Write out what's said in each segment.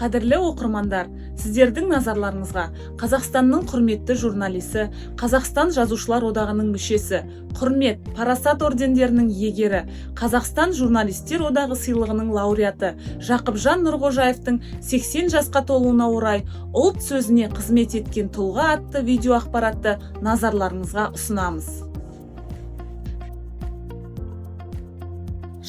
Қадірлі оқырмандар, сіздердің назарларыңызға Қазақстанның құрметті журналисі, Қазақстан Жазушылар Одағының мүшесі, құрмет, парасат ордендерінің иегері, Қазақстан Журналистер Одағы сыйлығының лауреаты Жақыпжан Нұрғожаевтың 80 жасқа толуына орай ұлт сөзіне қызмет еткен тұлға атты видео ақпаратты назарларыңызға ұсынамыз.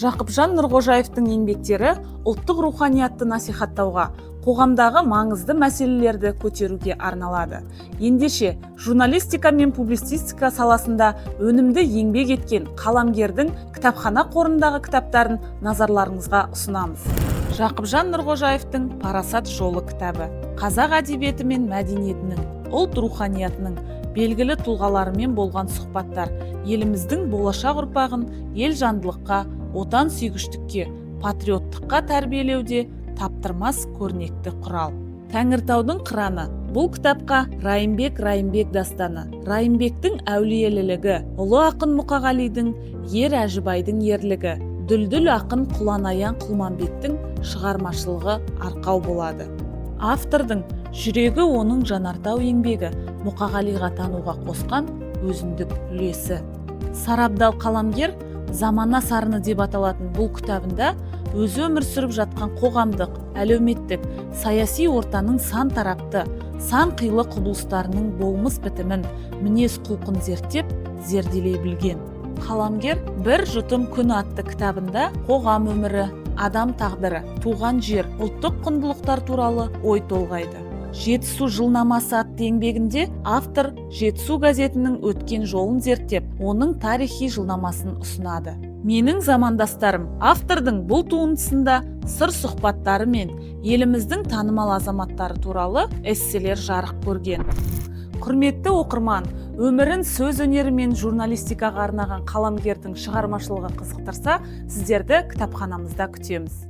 Жақыпжан Нұрғожаевтың еңбектері ұлттық руханиятты насихаттауға, қоғамдағы маңызды мәселелерді көтеруге арналады. Ендеше, журналистика мен публицистика саласында өнімді еңбек еткен қаламгердің кітапхана қорындағы кітаптарын назарларыңызға ұсынамыз. Жақыпжан Нұрғожаевтың «Парасат жолы» кітабы қазақ әдебиеті мен мәдениетінің, ұлт руханиятының белгілі тұлғаларымен болған сұхбаттар еліміздің болашақ ұрпағын елжандылыққа, отан сүйгіштікке, патриоттыққа тәрбиелеуде таптырмас көрнекті құрал. Тәңіртаудың қыраны. Бұл кітапқа Райымбек дастаны, Райымбектің әулиелілігі, ұлы ақын Мұқағалидың, ер Әжібайдың ерлігі, дүлдүл ақын Құланаян Құлманбеттің шығармашылығы арқау болады. Автордың жүрегі оның жанартау еңбегі Мұқағалиға тануға қосқан өзіндік үлесі. Сарабдал қаламгер «Замана сарыны» деп аталатын бұл кітабында өзі өмір сүріп жатқан қоғамдық, әлеуметтік, саяси ортаның сан тарапты, сан қилы құбылыстарының болмыс бітімін, мінез құлқын зерделей білген. Қаламгер «Бір жұтым күн» атты кітабында қоғам өмірі, адам тағдыры, туған жер, ұлттық құндылықтар туралы ой толғайды. Жетісу жылнамасы атты еңбегінде автор Жетісу газетінің өткен жолын зерттеп, оның тарихи жылнамасын ұсынады. Менің замандастарым автордың бұл туындысында сыр сұхбаттары мен еліміздің танымал азаматтары туралы эсселер жарық көрген. Құрметті оқырман, өмірін сөз өнері мен журналистикаға арнаған қаламгердің шығармашылығы қызықтырса, сіздерді кітапханамызда күтеміз.